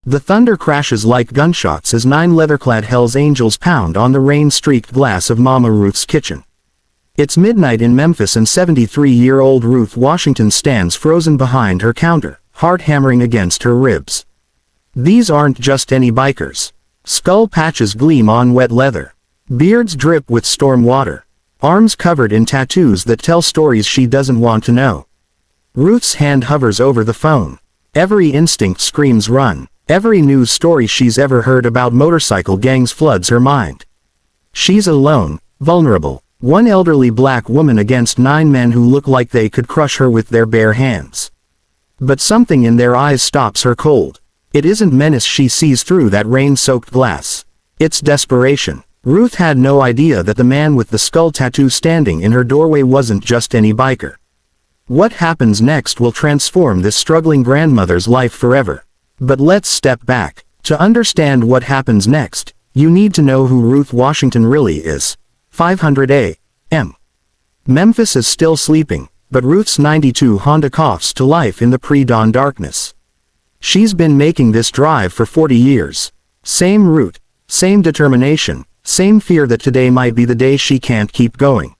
The thunder crashes like gunshots as 9 leather-clad Hell's Angels pound on the rain-streaked glass of Mama Ruth's kitchen. It's midnight in Memphis and 73-year-old Ruth Washington stands frozen behind her counter, heart hammering against her ribs. These aren't just any bikers. Skull patches gleam on wet leather. Beards drip with storm water. Arms covered in tattoos that tell stories she doesn't want to know. Ruth's hand hovers over the phone. Every instinct screams run. Every news story she's ever heard about motorcycle gangs floods her mind. She's alone, vulnerable. One elderly black woman against 9 men who look like they could crush her with their bare hands. But something in their eyes stops her cold. It isn't menace she sees through that rain-soaked glass. It's desperation. Ruth had no idea that the man with the skull tattoo standing in her doorway wasn't just any biker. What happens next will transform this struggling grandmother's life forever. But let's step back. To understand what happens next, you need to know who Ruth Washington really is. 500 a.m. Memphis is still sleeping, but Ruth's 92 Honda coughs to life in the pre-dawn darkness. She's been making this drive for 40 years. Same route, same determination, same fear that today might be the day she can't keep going.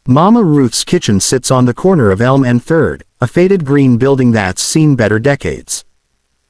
Mama Ruth's kitchen sits on the corner of Elm and 3rd, a faded green building that's seen better decades.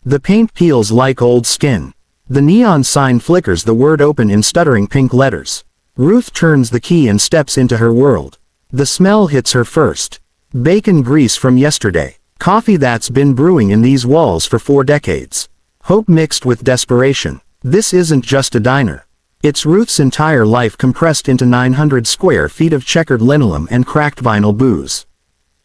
The paint peels like old skin. The neon sign flickers the word open in stuttering pink letters. Ruth turns the key and steps into her world. The smell hits her first. Bacon grease from yesterday. Coffee that's been brewing in these walls for 4 decades. Hope mixed with desperation. This isn't just a diner. It's Ruth's entire life compressed into 900 square feet of checkered linoleum and cracked vinyl booze.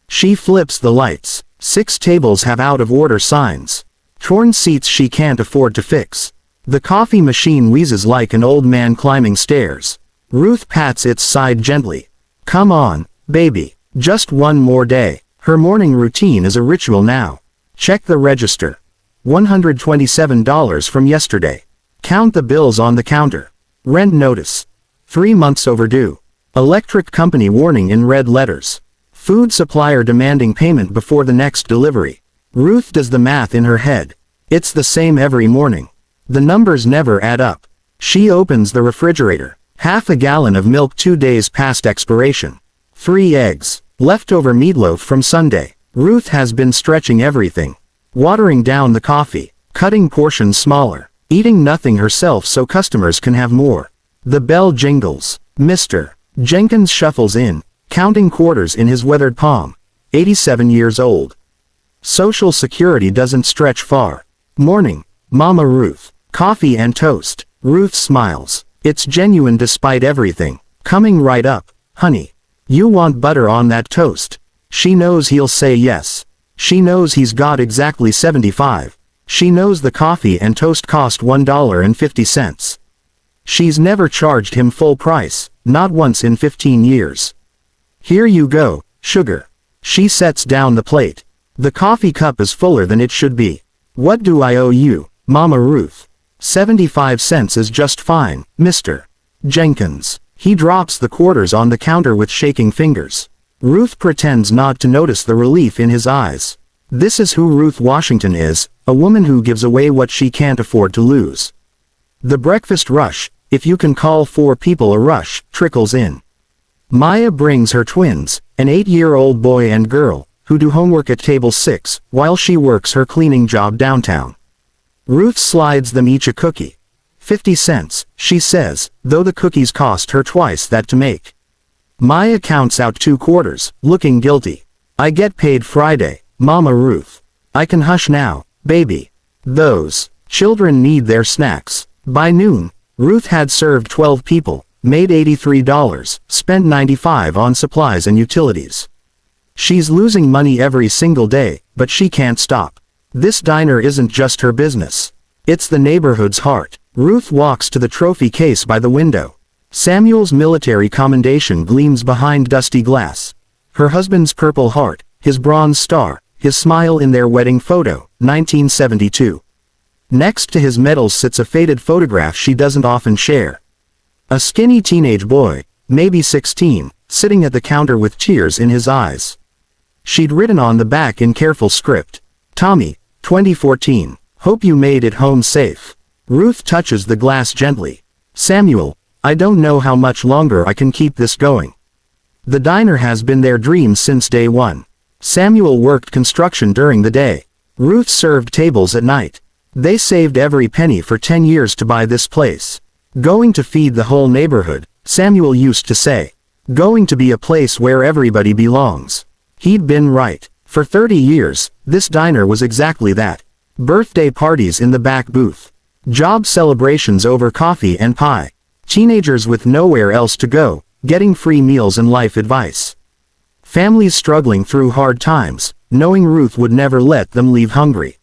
She flips the lights. 6 tables have out-of-order signs. Torn seats she can't afford to fix. The coffee machine wheezes like an old man climbing stairs. Ruth pats its side gently. Come on, baby. Just one more day. Her morning routine is a ritual now. Check the register. $127 from yesterday. Count the bills on the counter. Rent notice. 3 months overdue. Electric company warning in red letters. Food supplier demanding payment before the next delivery. Ruth does the math in her head. It's the same every morning. The numbers never add up. She opens the refrigerator. Half a gallon of milk 2 days past expiration. 3 eggs. Leftover meatloaf from Sunday. Ruth has been stretching everything. Watering down the coffee. Cutting portions smaller. Eating nothing herself so customers can have more. The bell jingles. Mr. Jenkins shuffles in, counting quarters in his weathered palm. 87 years old. Social security doesn't stretch far. Morning, Mama Ruth. Coffee and toast. Ruth smiles. It's genuine despite everything. Coming right up. Honey, you want butter on that toast? She knows he'll say yes. She knows he's got exactly 75. She knows the coffee and toast cost $1.50. She's never charged him full price, not once in 15 years. Here you go, sugar. She sets down the plate. The coffee cup is fuller than it should be. What do I owe you, Mama Ruth? 75 cents is just fine, Mr. Jenkins. He drops the quarters on the counter with shaking fingers. Ruth pretends not to notice the relief in his eyes. This is who Ruth Washington is, a woman who gives away what she can't afford to lose. The breakfast rush, if you can call 4 people a rush, trickles in. Maya brings her twins, an 8-year-old boy and girl, who do homework at table 6, while she works her cleaning job downtown. Ruth slides them each a cookie. 50 cents, she says, though the cookies cost her twice that to make. Maya counts out 2 quarters, looking guilty. I get paid Friday, Mama Ruth. I can hush now, baby. Those children need their snacks. By noon, Ruth had served 12 people, made $83, spent $95 on supplies and utilities. She's losing money every single day, but she can't stop. This diner isn't just her business. It's the neighborhood's heart. Ruth walks to the trophy case by the window. Samuel's military commendation gleams behind dusty glass. Her husband's Purple Heart, his Bronze Star, his smile in their wedding photo, 1972. Next to his medals sits a faded photograph she doesn't often share. A skinny teenage boy, maybe 16, sitting at the counter with tears in his eyes. She'd written on the back in careful script, Tommy, 2014, Hope you made it home safe. Ruth touches the glass gently. Samuel, I don't know how much longer I can keep this going. The diner has been their dream since day one. Samuel worked construction during the day. Ruth served tables at night. They saved every penny for 10 years to buy this place. Going to feed the whole neighborhood, Samuel used to say. Going to be a place where everybody belongs. He'd been right. For 30 years, this diner was exactly that. Birthday parties in the back booth. Job celebrations over coffee and pie. Teenagers with nowhere else to go, getting free meals and life advice. Families struggling through hard times, knowing Ruth would never let them leave hungry.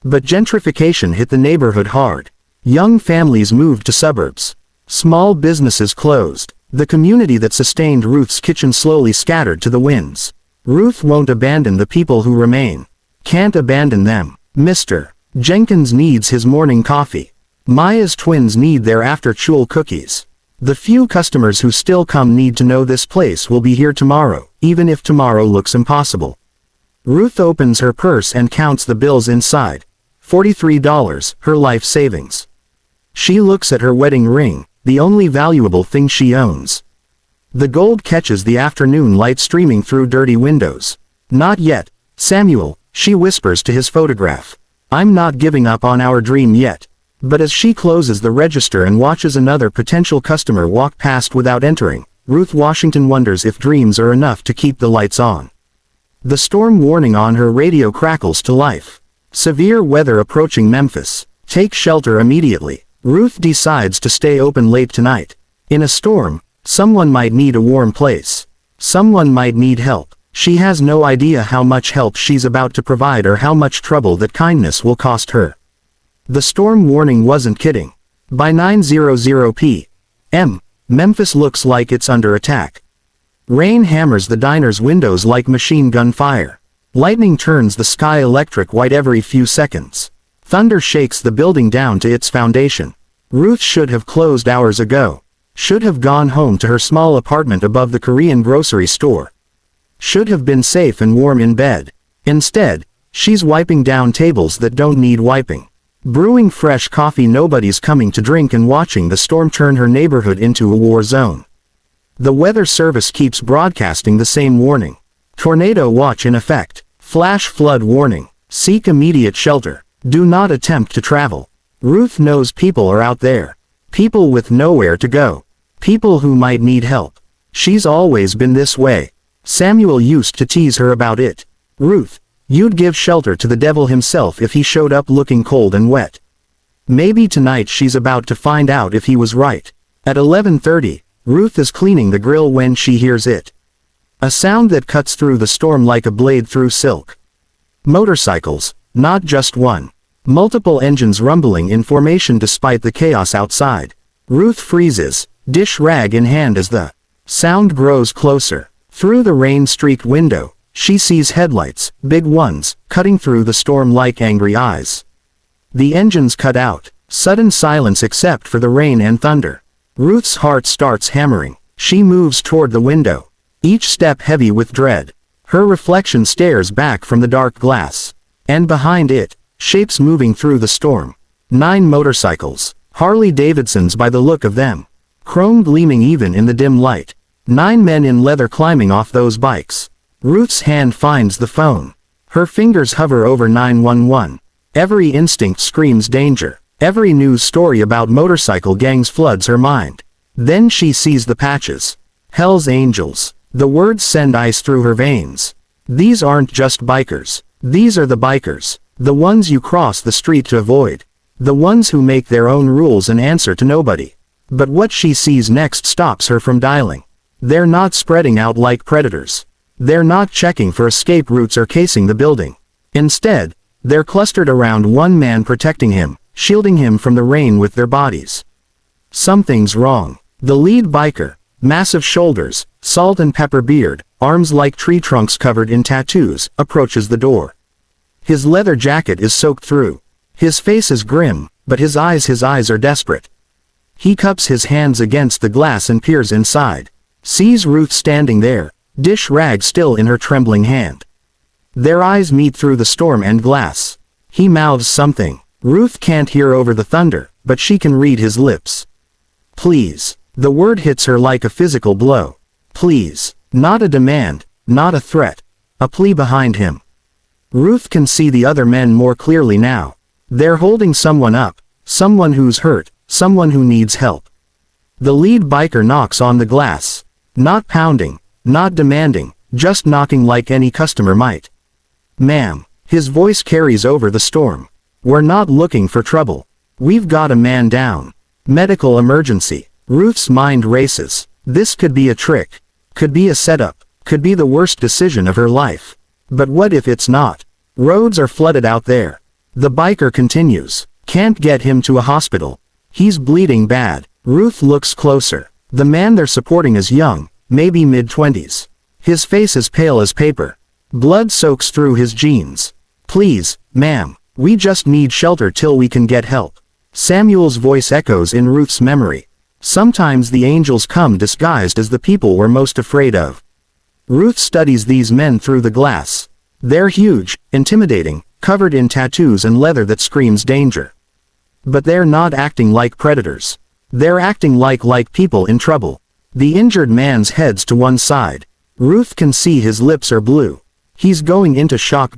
But gentrification hit the neighborhood hard. Young families moved to suburbs. Small businesses closed. The community that sustained Ruth's kitchen slowly scattered to the winds. Ruth won't abandon the people who remain. Can't abandon them. Mr. Jenkins needs his morning coffee. Maya's twins need their after-school cookies. The few customers who still come need to know this place will be here tomorrow, even if tomorrow looks impossible. Ruth opens her purse and counts the bills inside. $43, her life savings. She looks at her wedding ring, the only valuable thing she owns. The gold catches the afternoon light streaming through dirty windows. Not yet, Samuel, she whispers to his photograph. I'm not giving up on our dream yet. But as she closes the register and watches another potential customer walk past without entering, Ruth Washington wonders if dreams are enough to keep the lights on. The storm warning on her radio crackles to life. Severe weather approaching Memphis. Take shelter immediately. Ruth decides to stay open late tonight. In a storm, someone might need a warm place. Someone might need help. She has no idea how much help she's about to provide or how much trouble that kindness will cost her. The storm warning wasn't kidding. By 9:00 p.m., Memphis looks like it's under attack. Rain hammers the diner's windows like machine gun fire. Lightning turns the sky electric white every few seconds. Thunder shakes the building down to its foundation. Ruth should have closed hours ago. Should have gone home to her small apartment above the Korean grocery store. Should have been safe and warm in bed. Instead, she's wiping down tables that don't need wiping. Brewing fresh coffee nobody's coming to drink and watching the storm turn her neighborhood into a war zone. The weather service keeps broadcasting the same warning. Tornado watch in effect. Flash flood warning. Seek immediate shelter. Do not attempt to travel. Ruth knows people are out there. People with nowhere to go. People who might need help. She's always been this way. Samuel used to tease her about it. Ruth, you'd give shelter to the devil himself if he showed up looking cold and wet. Maybe tonight she's about to find out if he was right. At 11:30, Ruth is cleaning the grill when she hears it. A sound that cuts through the storm like a blade through silk. Motorcycles, not just one. Multiple engines rumbling in formation despite the chaos outside. Ruth freezes, dish rag in hand as the sound grows closer. Through the rain-streaked window, she sees headlights, big ones, cutting through the storm like angry eyes. The engines cut out. Sudden silence except for the rain and thunder. Ruth's heart starts hammering. She moves toward the window. Each step heavy with dread. Her reflection stares back from the dark glass. And behind it, shapes moving through the storm. 9 motorcycles. Harley Davidsons by the look of them. Chrome gleaming even in the dim light. 9 men in leather climbing off those bikes. Ruth's hand finds the phone. Her fingers hover over 911. Every instinct screams danger. Every news story about motorcycle gangs floods her mind. Then she sees the patches. Hell's Angels. The words send ice through her veins. These aren't just bikers. These are the bikers. The ones you cross the street to avoid. The ones who make their own rules and answer to nobody. But what she sees next stops her from dialing. They're not spreading out like predators. They're not checking for escape routes or casing the building. Instead, they're clustered around one man protecting him, shielding him from the rain with their bodies. Something's wrong. The lead biker, massive shoulders, salt and pepper beard, arms like tree trunks covered in tattoos, approaches the door. His leather jacket is soaked through. His face is grim, but his eyes are desperate. He cups his hands against the glass and peers inside. Sees Ruth standing there, dish rag still in her trembling hand. Their eyes meet through the storm and glass. He mouths something. Ruth can't hear over the thunder, but she can read his lips. Please. The word hits her like a physical blow. Please. Not a demand, not a threat. A plea behind him. Ruth can see the other men more clearly now. They're holding someone up, someone who's hurt, someone who needs help. The lead biker knocks on the glass. Not pounding, not demanding, just knocking like any customer might. Ma'am. His voice carries over the storm. We're not looking for trouble. We've got a man down. Medical emergency. Ruth's mind races. This could be a trick. Could be a setup. Could be the worst decision of her life. But what if it's not? Roads are flooded out there. The biker continues. Can't get him to a hospital. He's bleeding bad. Ruth looks closer. The man they're supporting is young, maybe mid-20s. His face is pale as paper. Blood soaks through his jeans. Please, ma'am, we just need shelter till we can get help. Samuel's voice echoes in Ruth's memory. Sometimes the angels come disguised as the people we're most afraid of. Ruth studies these men through the glass. They're huge, intimidating, covered in tattoos and leather that screams danger. But they're not acting like predators. They're acting like people in trouble. The injured man's head's to one side. Ruth can see his lips are blue. He's going into shock.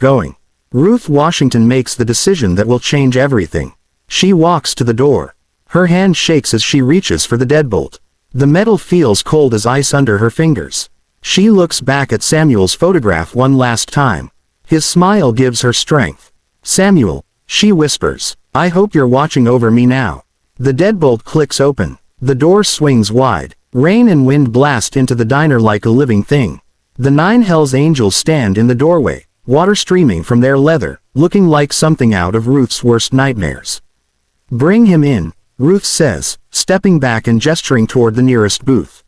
Ruth Washington makes the decision that will change everything. She walks to the door. Her hand shakes as she reaches for the deadbolt. The metal feels cold as ice under her fingers. She looks back at Samuel's photograph one last time. His smile gives her strength. Samuel, she whispers, I hope you're watching over me now. The deadbolt clicks open. The door swings wide. Rain and wind blast into the diner like a living thing. The 9 Hells Angels stand in the doorway, water streaming from their leather, looking like something out of Ruth's worst nightmares. Bring him in, Ruth says, stepping back and gesturing toward the nearest booth.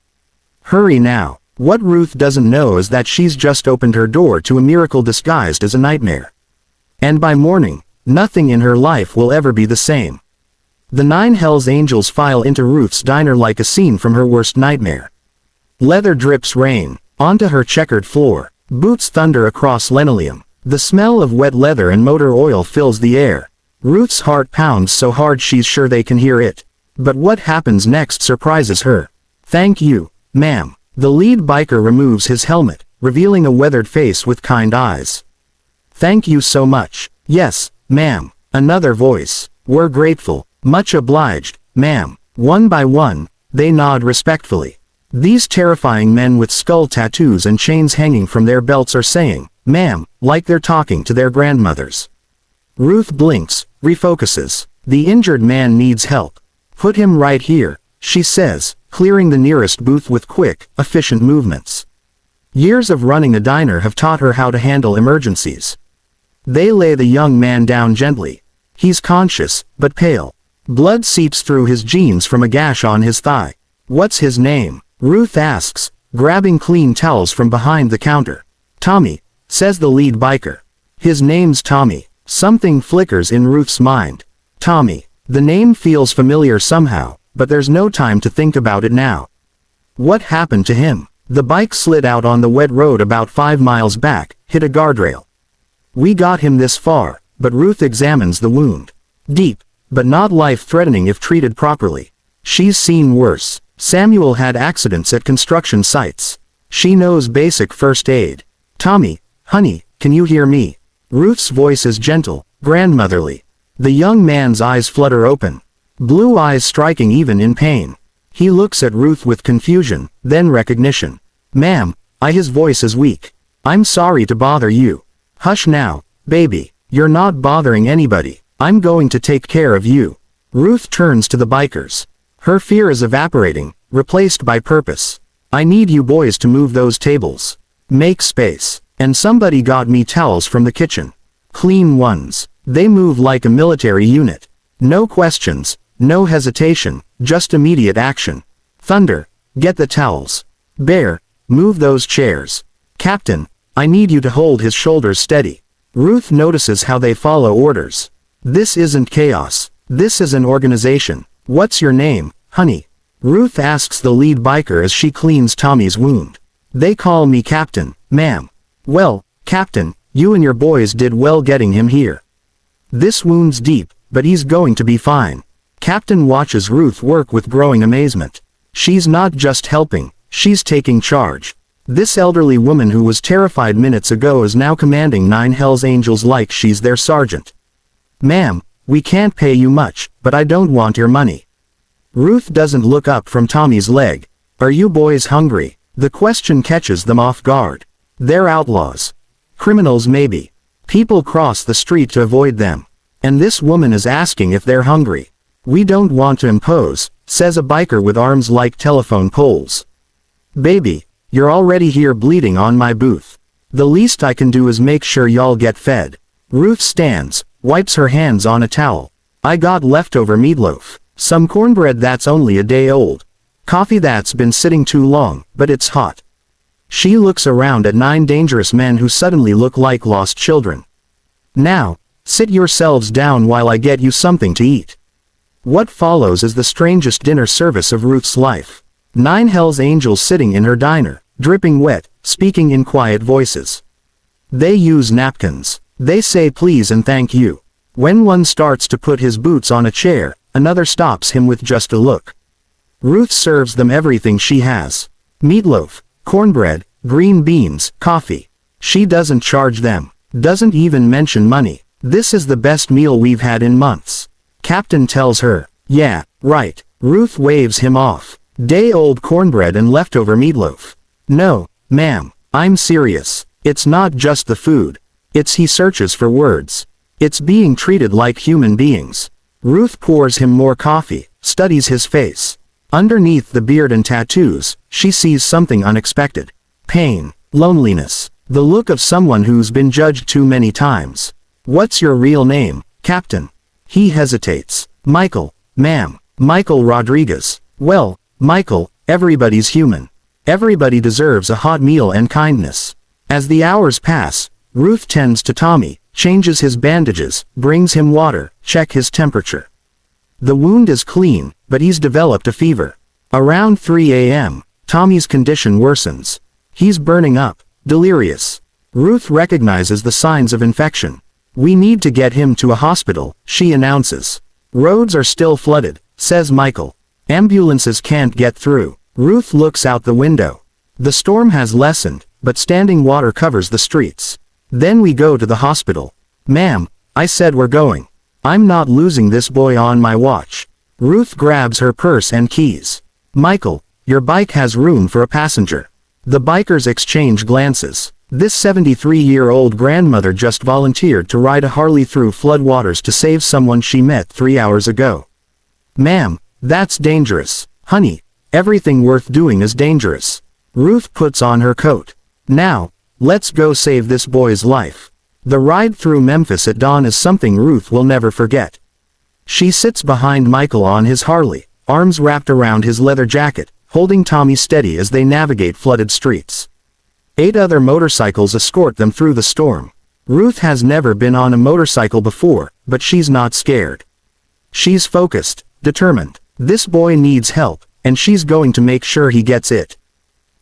Hurry now. What Ruth doesn't know is that she's just opened her door to a miracle disguised as a nightmare. And by morning, nothing in her life will ever be the same. The 9 Hells Angels file into Ruth's diner like a scene from her worst nightmare. Leather drips rain onto her checkered floor. Boots thunder across linoleum. The smell of wet leather and motor oil fills the air. Ruth's heart pounds so hard she's sure they can hear it. But what happens next surprises her. Thank you, ma'am. The lead biker removes his helmet, revealing a weathered face with kind eyes. Thank you so much. Yes, ma'am. Another voice. We're grateful. Much obliged, ma'am. One by one, they nod respectfully. These terrifying men with skull tattoos and chains hanging from their belts are saying, ma'am, like they're talking to their grandmothers. Ruth blinks, refocuses. The injured man needs help. Put him right here, she says, clearing the nearest booth with quick, efficient movements. Years of running a diner have taught her how to handle emergencies. They lay the young man down gently. He's conscious, but pale. Blood seeps through his jeans from a gash on his thigh. What's his name? Ruth asks, grabbing clean towels from behind the counter. Tommy, says the lead biker. His name's Tommy. Something flickers in Ruth's mind. Tommy. The name feels familiar somehow, but there's no time to think about it now. What happened to him? The bike slid out on the wet road about 5 miles back, hit a guardrail. We got him this far, but Ruth examines the wound. Deep, but not life-threatening if treated properly. She's seen worse. Samuel had accidents at construction sites. She knows basic first aid. Tommy, honey, can you hear me? Ruth's voice is gentle, grandmotherly. The young man's eyes flutter open. Blue eyes striking even in pain. He looks at Ruth with confusion, then recognition. Ma'am, his voice is weak. I'm sorry to bother you. Hush now, baby. You're not bothering anybody. I'm going to take care of you. Ruth turns to the bikers. Her fear is evaporating, replaced by purpose. I need you boys to move those tables. Make space. And somebody got me towels from the kitchen. Clean ones. They move like a military unit. No questions, no hesitation, just immediate action. Thunder, get the towels. Bear, move those chairs. Captain, I need you to hold his shoulders steady. Ruth notices how they follow orders. This isn't chaos. This is an organization. What's your name, honey? Ruth asks the lead biker as she cleans Tommy's wound. They call me Captain, ma'am. Well, Captain, you and your boys did well getting him here. This wound's deep, but he's going to be fine. Captain watches Ruth work with growing amazement. She's not just helping, she's taking charge. This elderly woman who was terrified minutes ago is now commanding 9 Hells Angels like she's their sergeant. "Ma'am, we can't pay you much, but I don't want your money." Ruth doesn't look up from Tommy's leg. "Are you boys hungry?" The question catches them off guard. They're outlaws. Criminals maybe. People cross the street to avoid them. And this woman is asking if they're hungry. "We don't want to impose," says a biker with arms like telephone poles. "Baby, you're already here bleeding on my booth. The least I can do is make sure y'all get fed." Ruth stands, wipes her hands on a towel. "I got leftover meatloaf. Some cornbread that's only a day old. Coffee that's been sitting too long, but it's hot." She looks around at 9 dangerous men who suddenly look like lost children. "Now, sit yourselves down while I get you something to eat." What follows is the strangest dinner service of Ruth's life. 9 Hells Angels sitting in her diner, dripping wet, speaking in quiet voices. They use napkins. They say please and thank you. When one starts to put his boots on a chair, another stops him with just a look. Ruth serves them everything she has. Meatloaf, cornbread, green beans, coffee. She doesn't charge them. Doesn't even mention money. "This is the best meal we've had in months." Captain tells her. "Yeah, right." Ruth waves him off. "Day-old cornbread and leftover meatloaf." "No, ma'am, I'm serious. It's not just the food. He searches for words. It's being treated like human beings." Ruth pours him more coffee, studies his face. Underneath the beard and tattoos, she sees something unexpected. Pain, loneliness, the look of someone who's been judged too many times. "What's your real name, Captain?" He hesitates. "Michael, ma'am. Michael Rodriguez." "Well, Michael, everybody's human. Everybody deserves a hot meal and kindness." As the hours pass, Ruth tends to Tommy, changes his bandages, brings him water, check his temperature. The wound is clean, but he's developed a fever. Around 3 a.m., Tommy's condition worsens. He's burning up, delirious. Ruth recognizes the signs of infection. "We need to get him to a hospital," she announces. "Roads are still flooded," says Michael. "Ambulances can't get through." Ruth looks out the window. The storm has lessened, but standing water covers the streets. "Then we go to the hospital." "Ma'am, I said we're going. I'm not losing this boy on my watch." Ruth grabs her purse and keys. "Michael, your bike has room for a passenger." The bikers exchange glances. This 73-year-old grandmother just volunteered to ride a Harley through floodwaters to save someone she met 3 hours ago. "Ma'am, that's dangerous." "Honey, everything worth doing is dangerous." Ruth puts on her coat. "Now, let's go save this boy's life." The ride through Memphis at dawn is something Ruth will never forget. She sits behind Michael on his Harley, arms wrapped around his leather jacket, holding Tommy steady as they navigate flooded streets. 8 other motorcycles escort them through the storm. Ruth has never been on a motorcycle before, but she's not scared. She's focused, determined. This boy needs help, and she's going to make sure he gets it.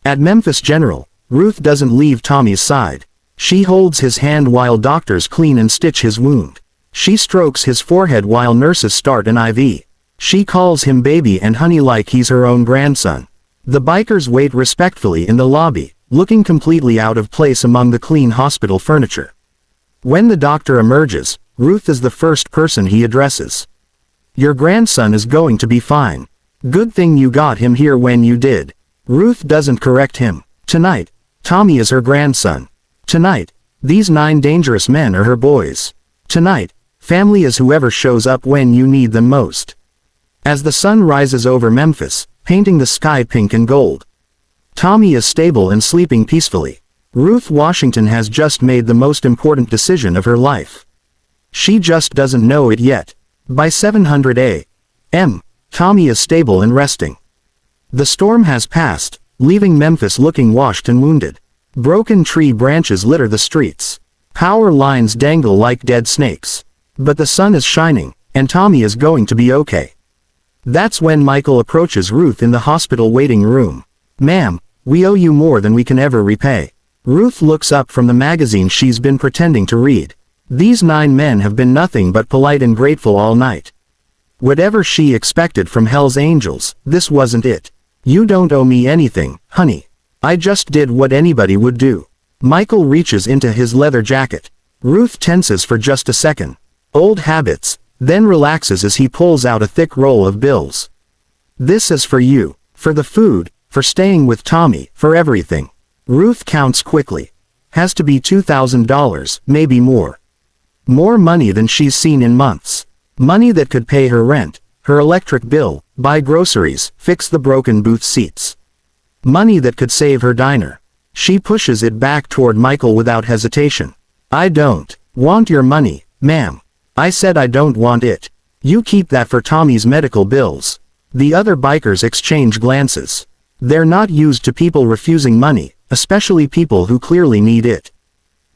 At Memphis General, Ruth doesn't leave Tommy's side. She holds his hand while doctors clean and stitch his wound. She strokes his forehead while nurses start an IV. She calls him baby and honey like he's her own grandson. The bikers wait respectfully in the lobby, looking completely out of place among the clean hospital furniture. When the doctor emerges, Ruth is the first person he addresses. "Your grandson is going to be fine. Good thing you got him here when you did." Ruth doesn't correct him. Tonight, Tommy is her grandson. Tonight, these 9 dangerous men are her boys. Tonight, family is whoever shows up when you need them most. As the sun rises over Memphis, painting the sky pink and gold, Tommy is stable and sleeping peacefully. Ruth Washington has just made the most important decision of her life. She just doesn't know it yet. By 700 a.m., Tommy is stable and resting. The storm has passed, leaving Memphis looking washed and wounded. Broken tree branches litter the streets. Power lines dangle like dead snakes. But the sun is shining, and Tommy is going to be okay. That's when Michael approaches Ruth in the hospital waiting room. "Ma'am, we owe you more than we can ever repay." Ruth looks up from the magazine she's been pretending to read. These 9 men have been nothing but polite and grateful all night. Whatever she expected from Hell's Angels, this wasn't it. You don't owe me anything, honey. I just did what anybody would do. Michael reaches into his leather jacket. Ruth tenses for just a second. Old habits, then relaxes as he pulls out a thick roll of bills. This is for you. For the food, for staying with Tommy, for everything. Ruth counts quickly. Has to be $2,000, maybe more. More money than she's seen in months. Money that could pay her rent, her electric bill, buy groceries, fix the broken booth seats. Money that could save her diner. She pushes it back toward Michael without hesitation. I don't want your money, ma'am. I said I don't want it. You keep that for Tommy's medical bills. The other bikers exchange glances. They're not used to people refusing money, especially people who clearly need it.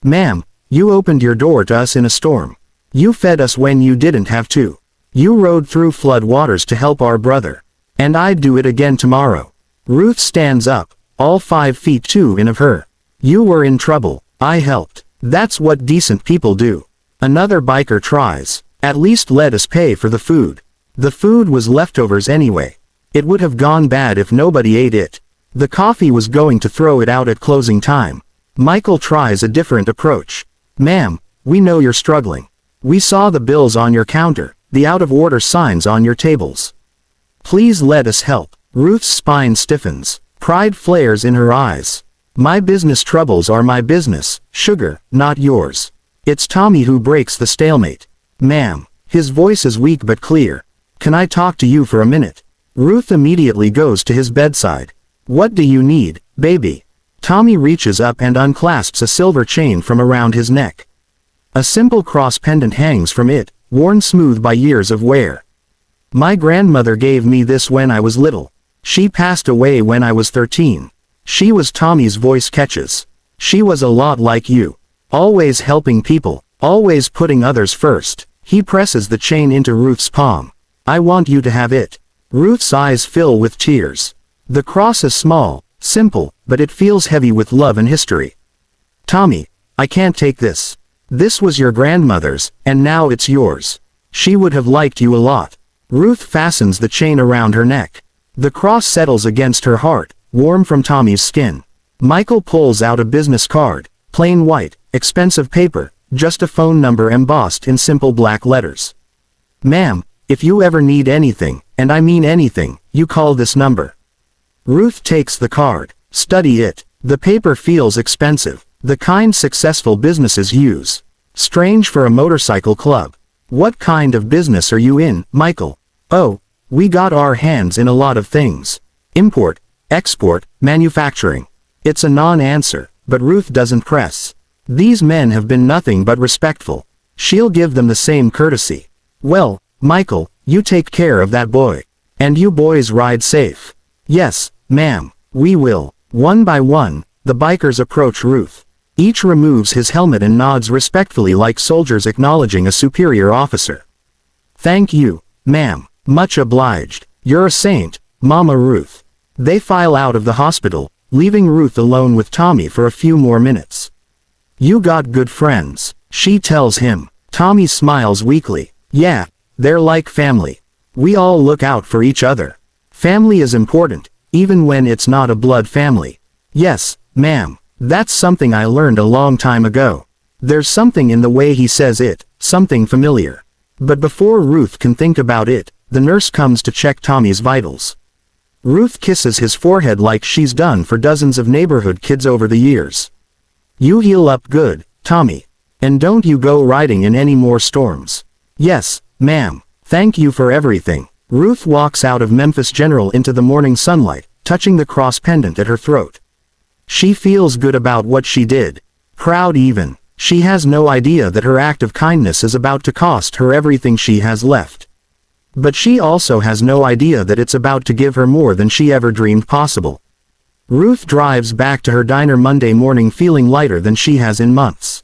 Ma'am, you opened your door to us in a storm. You fed us when you didn't have to. You rode through flood waters to help our brother. And I'd do it again tomorrow. Ruth stands up, all 5 feet 2 in of her. You were in trouble. I helped. That's what decent people do. Another biker tries. At least let us pay for the food. The food was leftovers anyway. It would have gone bad if nobody ate it. The coffee was going to throw it out at closing time. Michael tries a different approach. Ma'am, we know you're struggling. We saw the bills on your counter, the out-of-order signs on your tables. Please let us help. Ruth's spine stiffens. Pride flares in her eyes. My business troubles are my business, sugar, not yours. It's Tommy who breaks the stalemate. Ma'am. His voice is weak but clear. Can I talk to you for a minute? Ruth immediately goes to his bedside. What do you need, baby? Tommy reaches up and unclasps a silver chain from around his neck. A simple cross pendant hangs from it, worn smooth by years of wear. My grandmother gave me this when I was little. She passed away when I was 13. She was Tommy's voice catches. She was a lot like you. Always helping people, always putting others first. He presses the chain into Ruth's palm. I want you to have it. Ruth's eyes fill with tears. The cross is small, simple, but it feels heavy with love and history. Tommy, I can't take this. This was your grandmother's, and now it's yours. She would have liked you a lot. Ruth fastens the chain around her neck. The cross settles against her heart, warm from Tommy's skin. Michael pulls out a business card, plain white, expensive paper, just a phone number embossed in simple black letters. Ma'am, if you ever need anything, and I mean anything, you call this number. Ruth takes the card. Study it. The paper feels expensive, the kind successful businesses use. Strange for a motorcycle club. What kind of business are you in, Michael? Oh, we got our hands in a lot of things. Import, export, manufacturing. It's a non-answer, but Ruth doesn't press. These men have been nothing but respectful. She'll give them the same courtesy. Well, Michael, you take care of that boy. And you boys ride safe. Yes, ma'am, we will. One by one, the bikers approach Ruth. Each removes his helmet and nods respectfully like soldiers acknowledging a superior officer. Thank you, ma'am. Much obliged. You're a saint, Mama Ruth. They file out of the hospital, leaving Ruth alone with Tommy for a few more minutes. You got good friends, she tells him. Tommy smiles weakly. Yeah, they're like family. We all look out for each other. Family is important, even when it's not a blood family. Yes, ma'am, that's something I learned a long time ago. There's something in the way he says it, something familiar. But before Ruth can think about it, the nurse comes to check Tommy's vitals. Ruth kisses his forehead like she's done for dozens of neighborhood kids over the years. You heal up good, Tommy. And don't you go riding in any more storms. Yes, ma'am. Thank you for everything. Ruth walks out of Memphis General into the morning sunlight, touching the cross pendant at her throat. She feels good about what she did. Proud even. She has no idea that her act of kindness is about to cost her everything she has left. But she also has no idea that it's about to give her more than she ever dreamed possible. Ruth drives back to her diner Monday morning feeling lighter than she has in months.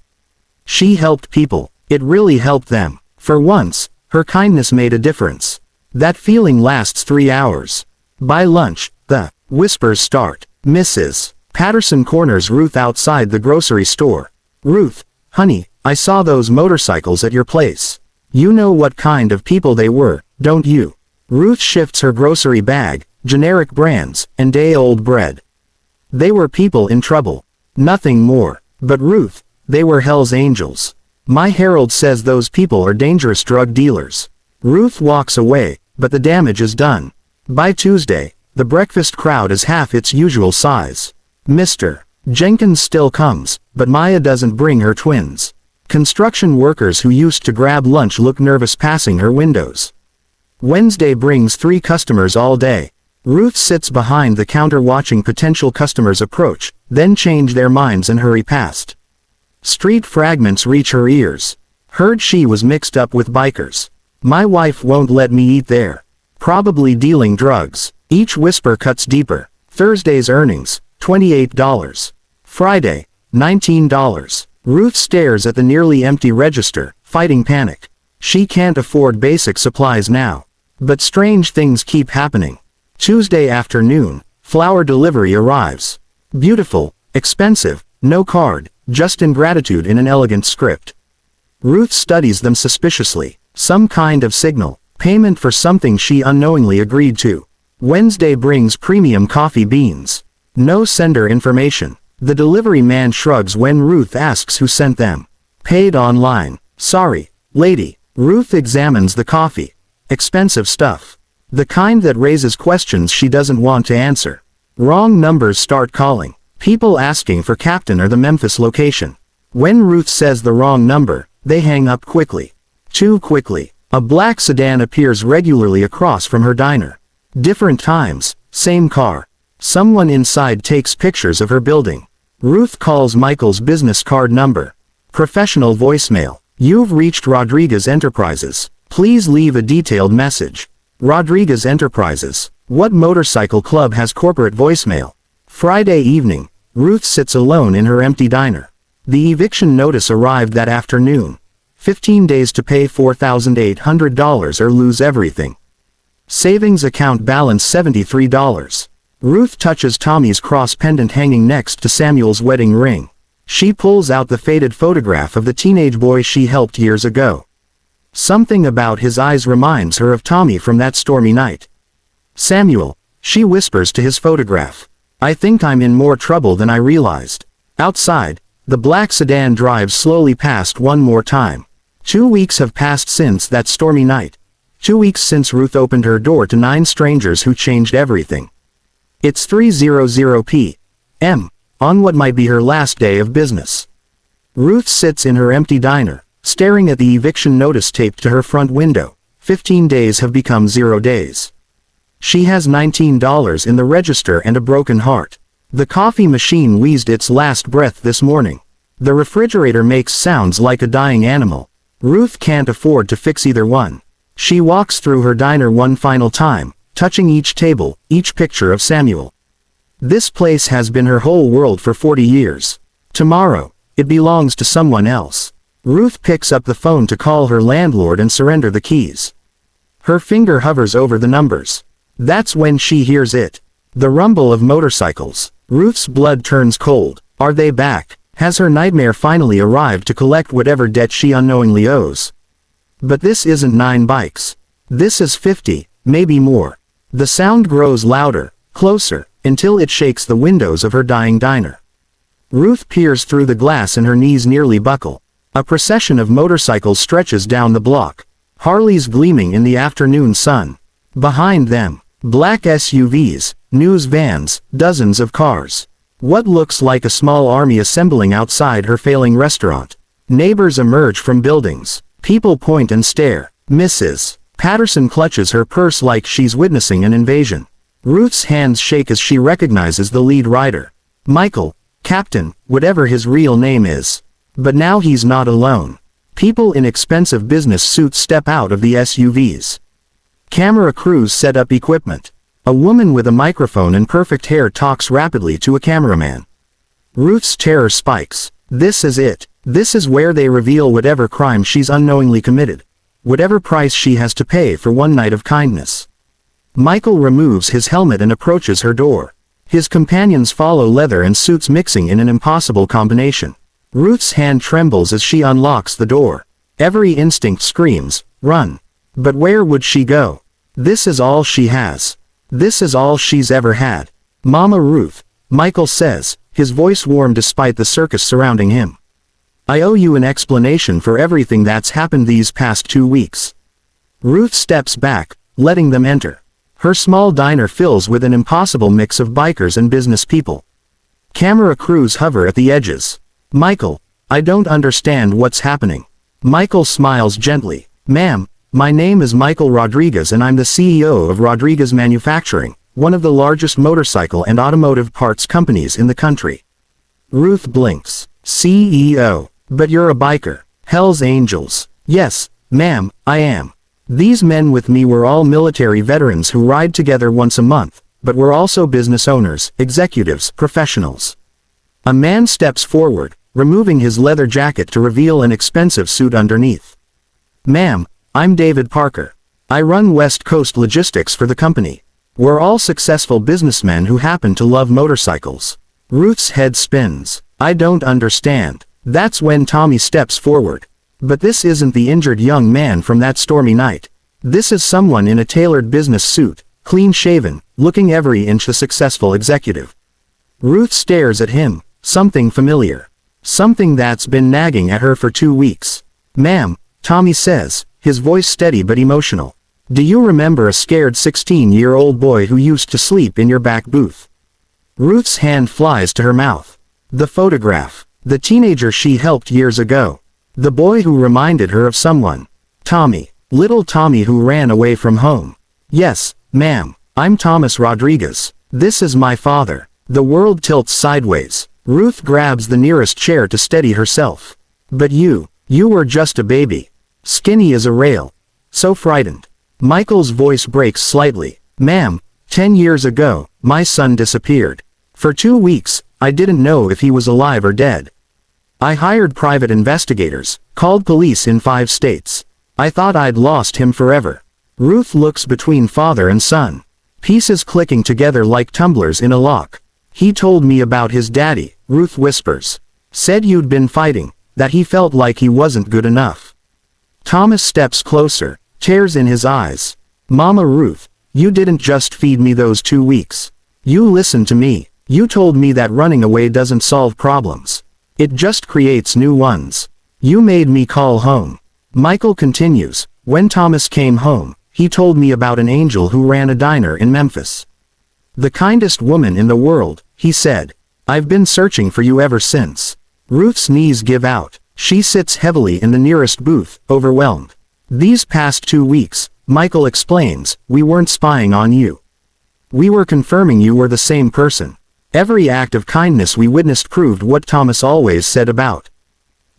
She helped people. It really helped them. For once, her kindness made a difference. That feeling lasts 3 hours. By lunch, the whispers start. Mrs. Patterson corners Ruth outside the grocery store. Ruth, honey, I saw those motorcycles at your place. You know what kind of people they were, don't you? Ruth shifts her grocery bag, generic brands, and day-old bread. They were people in trouble. Nothing more. But Ruth, they were Hell's Angels. My Herald says those people are dangerous drug dealers. Ruth walks away, but the damage is done. By Tuesday, the breakfast crowd is half its usual size. Mr. Jenkins still comes, but Maya doesn't bring her twins. Construction workers who used to grab lunch look nervous passing her windows. Wednesday brings 3 customers all day. Ruth sits behind the counter watching potential customers approach, then change their minds and hurry past. Street fragments reach her ears. Heard she was mixed up with bikers. My wife won't let me eat there. Probably dealing drugs. Each whisper cuts deeper. Thursday's earnings, $28. Friday, $19. Ruth stares at the nearly empty register, fighting panic. She can't afford basic supplies now. But strange things keep happening. Tuesday afternoon, flower delivery arrives. Beautiful, expensive, no card, just ingratitude in an elegant script. Ruth studies them suspiciously. Some kind of signal, payment for something she unknowingly agreed to. Wednesday brings premium coffee beans. No sender information. The delivery man shrugs when Ruth asks who sent them. Paid online. Sorry, lady. Ruth examines the coffee. Expensive stuff. The kind that raises questions she doesn't want to answer. Wrong numbers start calling. People asking for Captain or the Memphis location. When Ruth says the wrong number, they hang up quickly. Too quickly. A black sedan appears regularly across from her diner. Different times, same car. Someone inside takes pictures of her building. Ruth calls Michael's business card number. Professional voicemail. You've reached Rodriguez Enterprises. Please leave a detailed message. Rodriguez Enterprises. What motorcycle club has corporate voicemail? Friday evening, Ruth sits alone in her empty diner. The eviction notice arrived that afternoon. 15 days to pay $4,800 or lose everything. Savings account balance $73. Ruth touches Tommy's cross pendant hanging next to Samuel's wedding ring. She pulls out the faded photograph of the teenage boy she helped years ago. Something about his eyes reminds her of Tommy from that stormy night. Samuel, she whispers to his photograph. I think I'm in more trouble than I realized. Outside, the black sedan drives slowly past one more time. 2 weeks have passed since that stormy night. 2 weeks since Ruth opened her door to 9 strangers who changed everything. It's 3:00 p.m. on what might be her last day of business. Ruth sits in her empty diner, staring at the eviction notice taped to her front window. 15 days have become 0 days. She has $19 in the register and a broken heart. The coffee machine wheezed its last breath this morning. The refrigerator makes sounds like a dying animal. Ruth can't afford to fix either one. She walks through her diner one final time, touching each table, each picture of Samuel. This place has been her whole world for 40 years. Tomorrow, it belongs to someone else. Ruth picks up the phone to call her landlord and surrender the keys. Her finger hovers over the numbers. That's when she hears it. The rumble of motorcycles. Ruth's blood turns cold. Are they back? Has her nightmare finally arrived to collect whatever debt she unknowingly owes? But this isn't 9 bikes. This is 50, maybe more. The sound grows louder, closer, until it shakes the windows of her dying diner. Ruth peers through the glass and her knees nearly buckle. A procession of motorcycles stretches down the block. Harleys gleaming in the afternoon sun. Behind them, black SUVs, news vans, dozens of cars. What looks like a small army assembling outside her failing restaurant. Neighbors emerge from buildings. People point and stare. Mrs. Patterson clutches her purse like she's witnessing an invasion. Ruth's hands shake as she recognizes the lead rider. Michael, Captain, whatever his real name is. But now he's not alone. People in expensive business suits step out of the SUVs. Camera crews set up equipment. A woman with a microphone and perfect hair talks rapidly to a cameraman. Ruth's terror spikes. This is it. This is where they reveal whatever crime she's unknowingly committed. Whatever price she has to pay for one night of kindness. Michael removes his helmet and approaches her door. His companions follow, leather and suits mixing in an impossible combination. Ruth's hand trembles as she unlocks the door. Every instinct screams, run. But where would she go? This is all she has. This is all she's ever had. Mama Ruth, Michael says, his voice warm despite the circus surrounding him. I owe you an explanation for everything that's happened these past 2 weeks. Ruth steps back, letting them enter. Her small diner fills with an impossible mix of bikers and business people. Camera crews hover at the edges. Michael, I don't understand what's happening. Michael smiles gently. Ma'am, my name is Michael Rodriguez and I'm the CEO of Rodriguez Manufacturing, one of the largest motorcycle and automotive parts companies in the country. Ruth blinks. CEO. But you're a biker. Hell's Angels. Yes, ma'am, I am. These men with me were all military veterans who ride together once a month, but we're also business owners, executives, professionals. A man steps forward, removing his leather jacket to reveal an expensive suit underneath. Ma'am, I'm David Parker. I run West Coast Logistics for the company. We're all successful businessmen who happen to love motorcycles. Ruth's head spins. I don't understand. That's when Tommy steps forward. But this isn't the injured young man from that stormy night. This is someone in a tailored business suit, clean-shaven, looking every inch a successful executive. Ruth stares at him, something familiar. Something that's been nagging at her for 2 weeks. Ma'am, Tommy says, his voice steady but emotional. Do you remember a scared 16-year-old boy who used to sleep in your back booth? Ruth's hand flies to her mouth. The photograph. The teenager she helped years ago. The boy who reminded her of someone. Tommy. Little Tommy who ran away from home. Yes, ma'am. I'm Thomas Rodriguez. This is my father. The world tilts sideways. Ruth grabs the nearest chair to steady herself. But you were just a baby. Skinny as a rail. So frightened. Michael's voice breaks slightly. Ma'am, 10 years ago, my son disappeared. For 2 weeks, I didn't know if he was alive or dead. I hired private investigators, called police in 5 states. I thought I'd lost him forever. Ruth looks between father and son. Pieces clicking together like tumblers in a lock. He told me about his daddy, Ruth whispers. Said you'd been fighting, that he felt like he wasn't good enough. Thomas steps closer, tears in his eyes. Mama Ruth, you didn't just feed me those 2 weeks. You listened to me. You told me that running away doesn't solve problems. It just creates new ones. You made me call home. Michael continues, when Thomas came home, he told me about an angel who ran a diner in Memphis. The kindest woman in the world, he said. I've been searching for you ever since. Ruth's knees give out. She sits heavily in the nearest booth, overwhelmed. These past 2 weeks, Michael explains, we weren't spying on you. We were confirming you were the same person. Every act of kindness we witnessed proved what Thomas always said about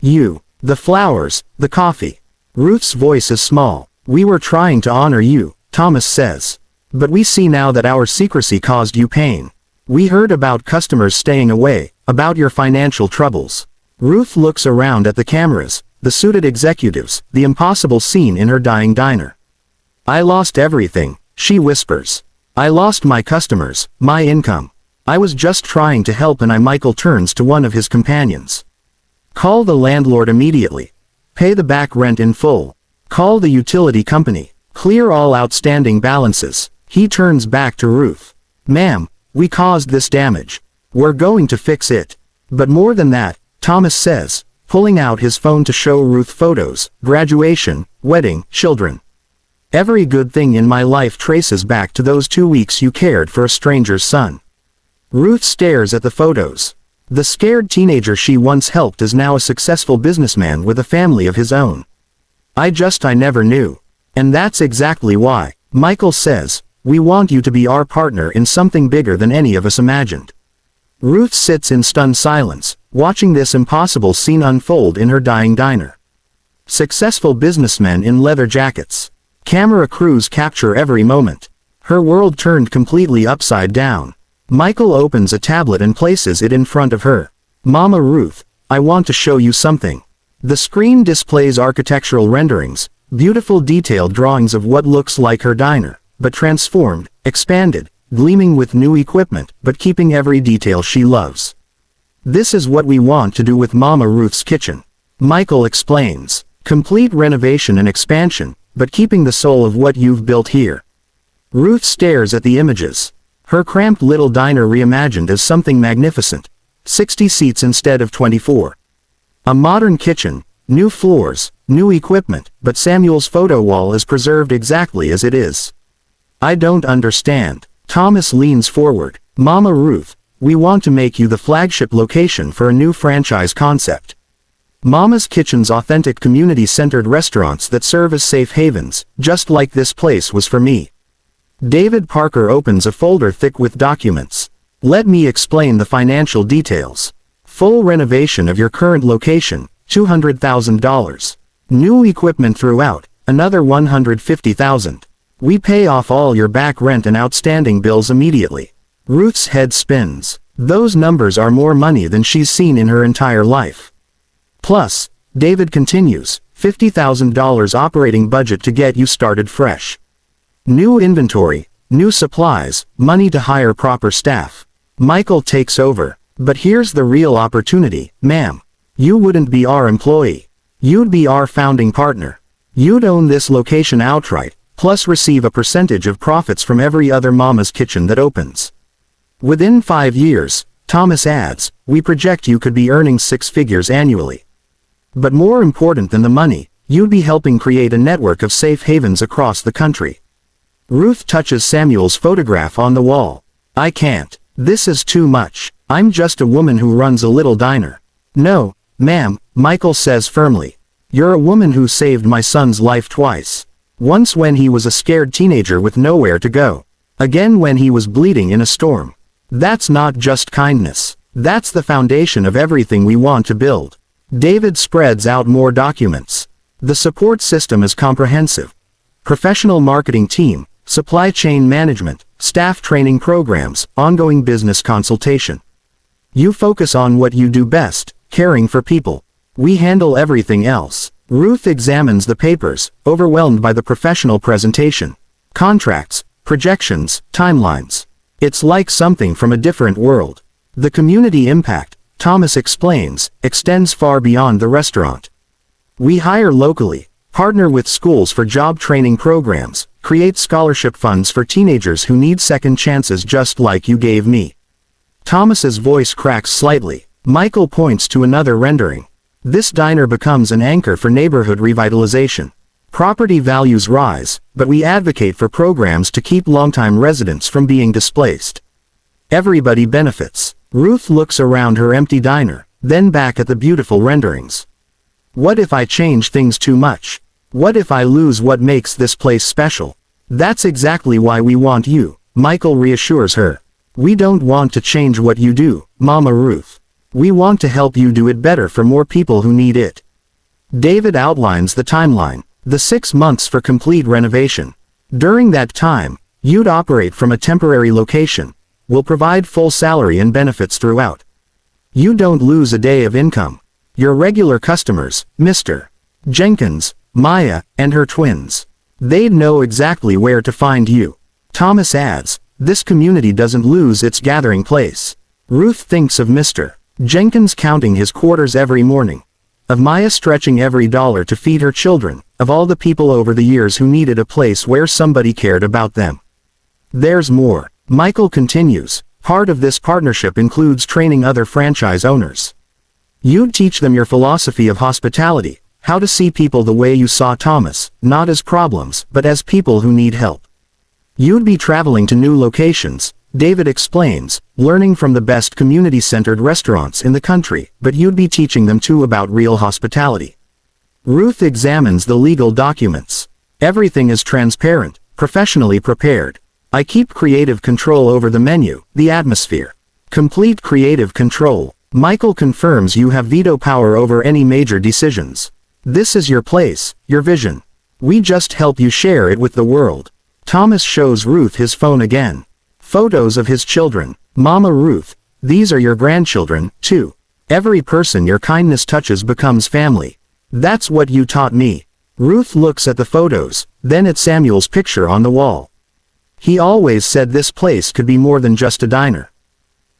you. The flowers, the coffee. Ruth's voice is small. We were trying to honor you, Thomas says. But we see now that our secrecy caused you pain. We heard about customers staying away, about your financial troubles. Ruth looks around at the cameras, the suited executives, the impossible scene in her dying diner. I lost everything, she whispers. I lost my customers, my income. I was just trying to help and Michael turns to one of his companions. Call the landlord immediately. Pay the back rent in full. Call the utility company. Clear all outstanding balances. He turns back to Ruth. Ma'am, we caused this damage. We're going to fix it. But more than that, Thomas says, pulling out his phone to show Ruth photos, graduation, wedding, children. Every good thing in my life traces back to those 2 weeks you cared for a stranger's son. Ruth stares at the photos. The scared teenager she once helped is now a successful businessman with a family of his own. I never knew. And that's exactly why, Michael says, we want you to be our partner in something bigger than any of us imagined. Ruth sits in stunned silence, watching this impossible scene unfold in her dying diner. Successful businessmen in leather jackets. Camera crews capture every moment. Her world turned completely upside down. Michael opens a tablet and places it in front of her. Mama Ruth, I want to show you something. The screen displays architectural renderings, beautiful detailed drawings of what looks like her diner, but transformed, expanded, gleaming with new equipment, but keeping every detail she loves. This is what we want to do with Mama Ruth's kitchen. Michael explains. Complete renovation and expansion, but keeping the soul of what you've built here. Ruth stares at the images. Her cramped little diner reimagined as something magnificent. 60 seats instead of 24. A modern kitchen, new floors, new equipment, but Samuel's photo wall is preserved exactly as it is. I don't understand. Thomas leans forward. Mama Ruth, we want to make you the flagship location for a new franchise concept. Mama's Kitchen's authentic community-centered restaurants that serve as safe havens, just like this place was for me. David Parker opens a folder thick with documents. Let me explain the financial details. Full renovation of your current location, $200,000. New equipment throughout, another $150,000. We pay off all your back rent and outstanding bills immediately. Ruth's head spins. Those numbers are more money than she's seen in her entire life. Plus, David continues, $50,000 operating budget to get you started fresh. New inventory, new supplies, money to hire proper staff. Michael takes over. But here's the real opportunity, ma'am. You wouldn't be our employee. You'd be our founding partner. You'd own this location outright, plus receive a percentage of profits from every other Mama's Kitchen that opens. Within 5 years, Thomas adds, we project you could be earning 6 figures annually. But more important than the money, you'd be helping create a network of safe havens across the country. Ruth touches Samuel's photograph on the wall. I can't. This is too much. I'm just a woman who runs a little diner. No, ma'am, Michael says firmly. You're a woman who saved my son's life twice. Once when he was a scared teenager with nowhere to go. Again when he was bleeding in a storm. That's not just kindness. That's the foundation of everything we want to build. David spreads out more documents. The support system is comprehensive. Professional marketing team, supply chain management, staff training programs, ongoing business consultation. You focus on what you do best, caring for people. We handle everything else. Ruth examines the papers, overwhelmed by the professional presentation. Contracts, projections, timelines. It's like something from a different world. The community impact, Thomas explains, extends far beyond the restaurant. We hire locally, partner with schools for job training programs, create scholarship funds for teenagers who need second chances just like you gave me. Thomas's voice cracks slightly. Michael points to another rendering. This diner becomes an anchor for neighborhood revitalization. Property values rise, but we advocate for programs to keep longtime residents from being displaced. Everybody benefits. Ruth looks around her empty diner, then back at the beautiful renderings. What if I change things too much? What if I lose what makes this place special? That's exactly why we want you, Michael reassures her. We don't want to change what you do, Mama Ruth. We want to help you do it better for more people who need it. David outlines the timeline, the 6 months for complete renovation. During that time, you'd operate from a temporary location. We'll provide full salary and benefits throughout. You don't lose a day of income. Your regular customers, Mr. Jenkins, Maya, and her twins. They'd know exactly where to find you. Thomas adds, this community doesn't lose its gathering place. Ruth thinks of Mr. Jenkins counting his quarters every morning. Of Maya stretching every dollar to feed her children, of all the people over the years who needed a place where somebody cared about them. There's more. Michael continues, part of this partnership includes training other franchise owners. You'd teach them your philosophy of hospitality, how to see people the way you saw Thomas, not as problems, but as people who need help. You'd be traveling to new locations, David explains, learning from the best community-centered restaurants in the country, but you'd be teaching them too about real hospitality. Ruth examines the legal documents. Everything is transparent, professionally prepared. I keep creative control over the menu, the atmosphere. Complete creative control. Michael confirms you have veto power over any major decisions. This is your place, your vision. We just help you share it with the world. Thomas shows Ruth his phone again. Photos of his children. Mama Ruth, these are your grandchildren, too. Every person your kindness touches becomes family. That's what you taught me. Ruth looks at the photos, then at Samuel's picture on the wall. He always said this place could be more than just a diner.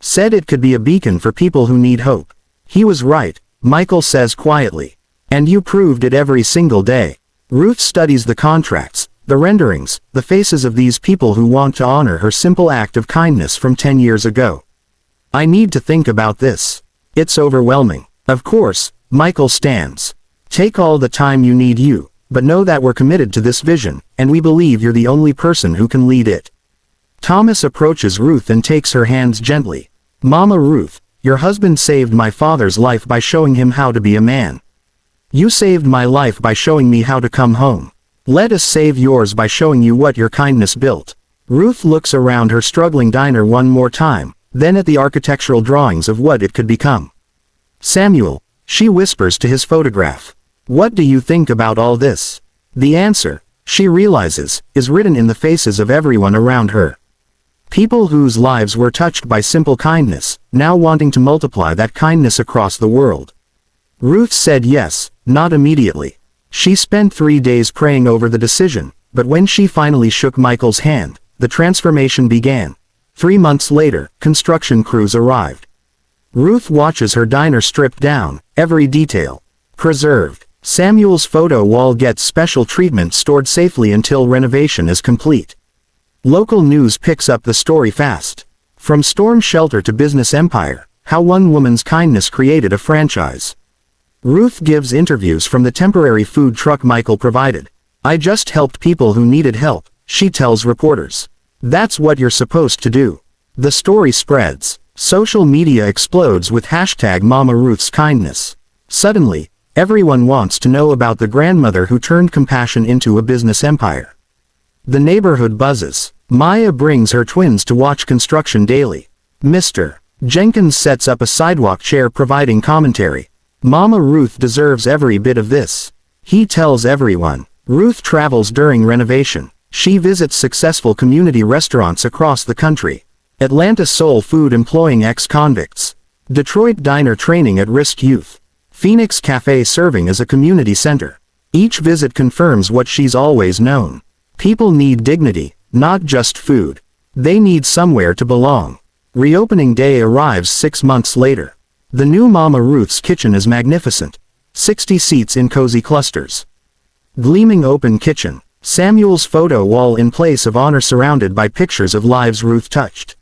Said it could be a beacon for people who need hope. He was right, Michael says quietly. And you proved it every single day. Ruth studies the contracts, the renderings, the faces of these people who want to honor her simple act of kindness from 10 years ago. I need to think about this. It's overwhelming. Of course, Michael stands. Take all the time you need but know that we're committed to this vision, and we believe you're the only person who can lead it. Thomas approaches Ruth and takes her hands gently. Mama Ruth, your husband saved my father's life by showing him how to be a man. You saved my life by showing me how to come home. Let us save yours by showing you what your kindness built. Ruth looks around her struggling diner one more time, then at the architectural drawings of what it could become. Samuel, she whispers to his photograph. What do you think about all this? The answer, she realizes, is written in the faces of everyone around her. People whose lives were touched by simple kindness, now wanting to multiply that kindness across the world. Ruth said yes, not immediately. She spent 3 days praying over the decision, but when she finally shook Michael's hand, the transformation began. 3 months later, construction crews arrived. Ruth watches her diner stripped down, every detail preserved. Samuel's photo wall gets special treatment stored safely until renovation is complete. Local news picks up the story fast. From storm shelter to business empire, how one woman's kindness created a franchise. Ruth gives interviews from the temporary food truck Michael provided. I just helped people who needed help, she tells reporters. That's what you're supposed to do. The story spreads. Social media explodes with hashtag Mama Ruth's kindness. Suddenly, everyone wants to know about the grandmother who turned compassion into a business empire. The neighborhood buzzes. Maya brings her twins to watch construction daily. Mr. Jenkins sets up a sidewalk chair providing commentary. Mama Ruth deserves every bit of this. He tells everyone. Ruth travels during renovation. She visits successful community restaurants across the country. Atlanta Soul Food employing ex-convicts. Detroit Diner training at-risk youth. Phoenix Cafe serving as a community center. Each visit confirms what she's always known. People need dignity, not just food. They need somewhere to belong. Reopening day arrives 6 months later. The new Mama Ruth's kitchen is magnificent. 60 seats in cozy clusters. Gleaming open kitchen. Samuel's photo wall in place of honor surrounded by pictures of lives Ruth touched.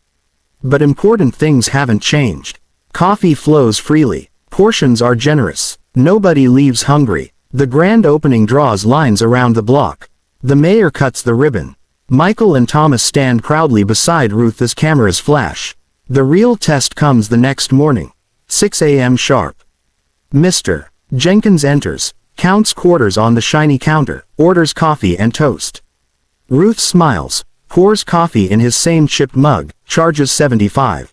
But important things haven't changed. Coffee flows freely. Portions are generous. Nobody leaves hungry. The grand opening draws lines around the block. The mayor cuts the ribbon. Michael and Thomas stand proudly beside Ruth as cameras flash. The real test comes the next morning. 6 a.m. sharp. Mr. Jenkins enters, counts quarters on the shiny counter, orders coffee and toast. Ruth smiles, pours coffee in his same chipped mug, charges $75.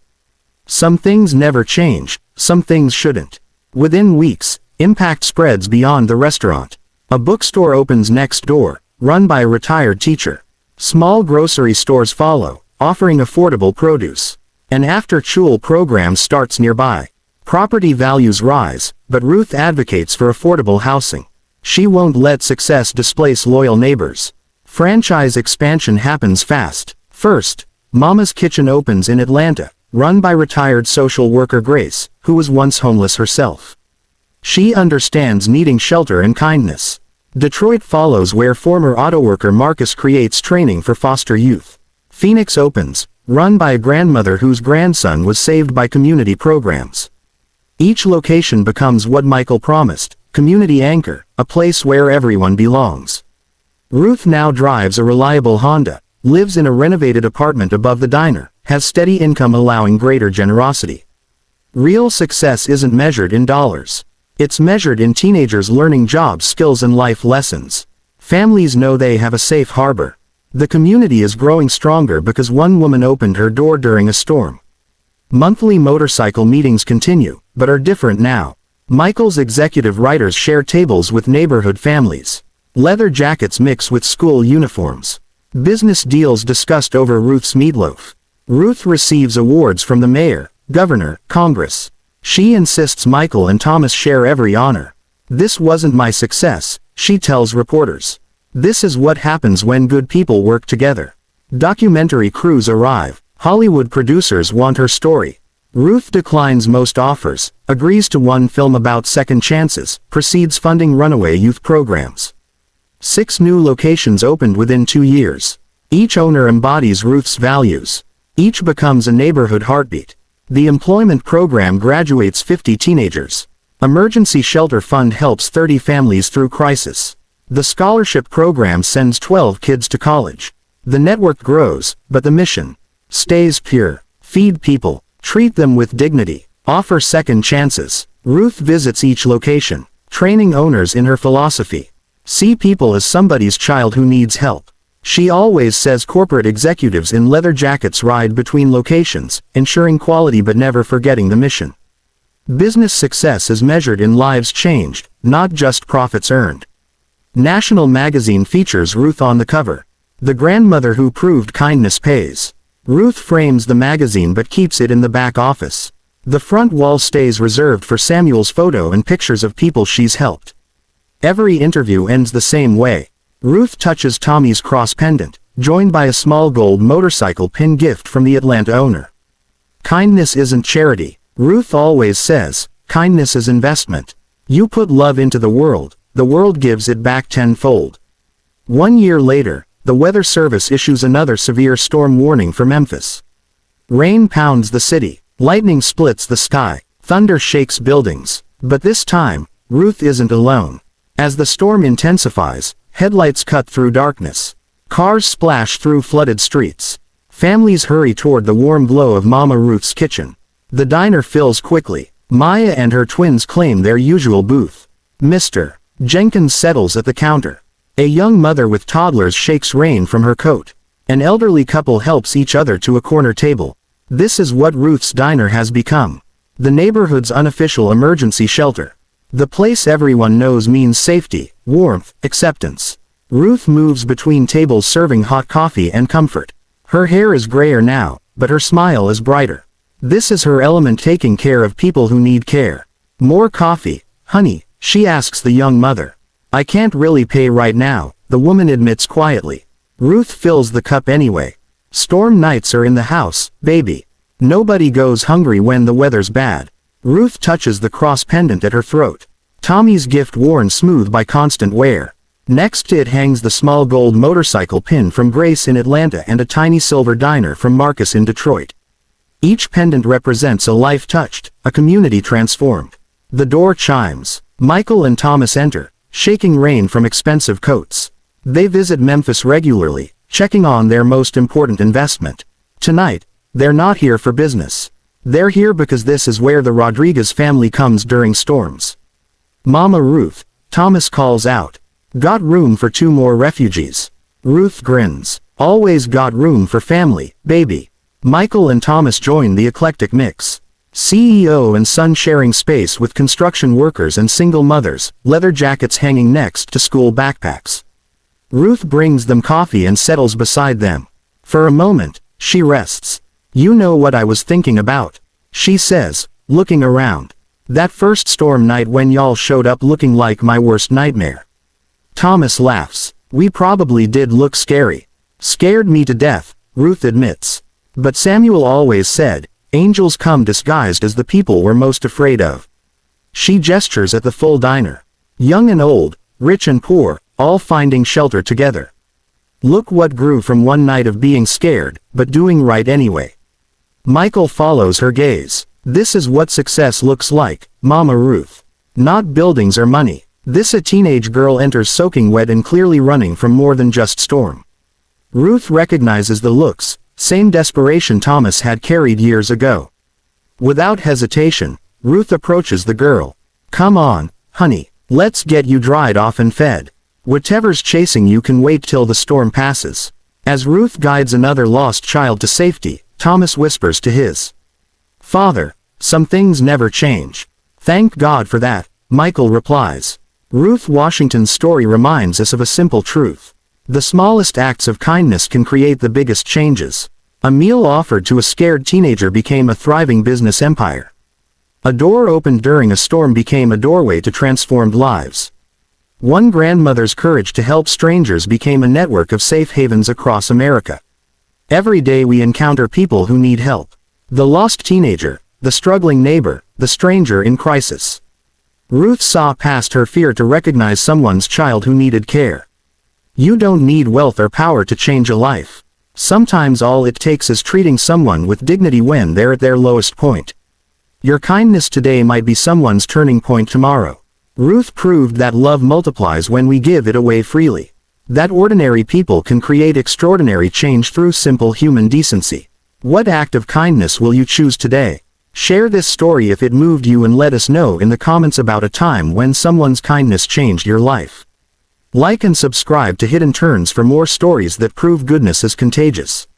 Some things never change, some things shouldn't. Within weeks, impact spreads beyond the restaurant. A bookstore opens next door, run by a retired teacher. Small grocery stores follow, offering affordable produce. An after-school program starts nearby. Property values rise, but Ruth advocates for affordable housing. She won't let success displace loyal neighbors. Franchise expansion happens fast. First, Mama's Kitchen opens in Atlanta, run by retired social worker Grace, who was once homeless herself. She understands needing shelter and kindness. Detroit follows where former auto worker Marcus creates training for foster youth. Phoenix opens, run by a grandmother whose grandson was saved by community programs. Each location becomes what Michael promised, community anchor, a place where everyone belongs. Ruth now drives a reliable Honda, lives in a renovated apartment above the diner, has steady income allowing greater generosity. Real success isn't measured in dollars. It's measured in teenagers learning jobs, skills and life lessons. Families know they have a safe harbor. The community is growing stronger because one woman opened her door during a storm. Monthly motorcycle meetings continue, but are different now. Michael's executive writers share tables with neighborhood families. Leather jackets mix with school uniforms. Business deals discussed over Ruth's meatloaf. Ruth receives awards from the mayor, governor, Congress. She insists Michael and Thomas share every honor. This wasn't my success, she tells reporters. This is what happens when good people work together. Documentary crews arrive. Hollywood producers want her story. Ruth declines most offers, agrees to one film about second chances, proceeds funding runaway youth programs. 6 new locations opened within 2 years. Each owner embodies Ruth's values. Each becomes a neighborhood heartbeat. The employment program graduates 50 teenagers. Emergency shelter fund helps 30 families through crisis. The scholarship program sends 12 kids to college. The network grows, but the mission stays pure. Feed people. Treat them with dignity. Offer second chances. Ruth visits each location, training owners in her philosophy. See people as somebody's child who needs help. She always says corporate executives in leather jackets ride between locations, ensuring quality but never forgetting the mission. Business success is measured in lives changed, not just profits earned. National magazine features Ruth on the cover. The grandmother who proved kindness pays. Ruth frames the magazine but keeps it in the back office. The front wall stays reserved for Samuel's photo and pictures of people she's helped. Every interview ends the same way. Ruth touches Tommy's cross pendant, joined by a small gold motorcycle pin gift from the Atlanta owner. Kindness isn't charity, Ruth always says. Kindness is investment. You put love into the world gives it back tenfold. 1 year later, the Weather Service issues another severe storm warning for Memphis. Rain pounds the city, lightning splits the sky, thunder shakes buildings. But this time, Ruth isn't alone. As the storm intensifies, headlights cut through darkness. Cars splash through flooded streets. Families hurry toward the warm glow of Mama Ruth's kitchen. The diner fills quickly. Maya and her twins claim their usual booth. Mr. Jenkins settles at the counter. A young mother with toddlers shakes rain from her coat. An elderly couple helps each other to a corner table. This is what Ruth's Diner has become. The neighborhood's unofficial emergency shelter. The place everyone knows means safety, warmth, acceptance. Ruth moves between tables serving hot coffee and comfort. Her hair is grayer now, but her smile is brighter. This is her element, taking care of people who need care. More coffee, honey, she asks the young mother. I can't really pay right now, the woman admits quietly. Ruth fills the cup anyway. Storm nights are in the house, baby. Nobody goes hungry when the weather's bad. Ruth touches the cross pendant at her throat. Tommy's gift worn smooth by constant wear. Next to it hangs the small gold motorcycle pin from Grace in Atlanta and a tiny silver diner from Marcus in Detroit. Each pendant represents a life touched, a community transformed. The door chimes. Michael and Thomas enter, shaking rain from expensive coats. They visit Memphis regularly, checking on their most important investment. Tonight, they're not here for business. They're here because this is where the Rodriguez family comes during storms. Mama Ruth, Thomas calls out. Got room for 2 more refugees. Ruth grins. Always got room for family, baby. Michael and Thomas join the eclectic mix. CEO and son sharing space with construction workers and single mothers, leather jackets hanging next to school backpacks. Ruth brings them coffee and settles beside them. For a moment, she rests. You know what I was thinking about, she says, looking around. That first storm night when y'all showed up looking like my worst nightmare. Thomas laughs. We probably did look scary. Scared me to death, Ruth admits. But Samuel always said, angels come disguised as the people we're most afraid of. She gestures at the full diner. Young and old, rich and poor, all finding shelter together. Look what grew from one night of being scared, but doing right anyway. Michael follows her gaze. This is what success looks like, Mama Ruth. Not buildings or money. This a teenage girl enters soaking wet and clearly running from more than just storm. Ruth recognizes the looks, same desperation Thomas had carried years ago. Without hesitation, Ruth approaches the girl. Come on, honey, let's get you dried off and fed. Whatever's chasing you can wait till the storm passes. As Ruth guides another lost child to safety, Thomas whispers to his father, some things never change. Thank God for that, Michael replies. Ruth Washington's story reminds us of a simple truth. The smallest acts of kindness can create the biggest changes. A meal offered to a scared teenager became a thriving business empire. A door opened during a storm became a doorway to transformed lives. One grandmother's courage to help strangers became a network of safe havens across America. Every day we encounter people who need help. The lost teenager, the struggling neighbor, the stranger in crisis. Ruth saw past her fear to recognize someone's child who needed care. You don't need wealth or power to change a life. Sometimes all it takes is treating someone with dignity when they're at their lowest point. Your kindness today might be someone's turning point tomorrow. Ruth proved that love multiplies when we give it away freely. That ordinary people can create extraordinary change through simple human decency. What act of kindness will you choose today? Share this story if it moved you and let us know in the comments about a time when someone's kindness changed your life. Like and subscribe to Hidden Turns for more stories that prove goodness is contagious.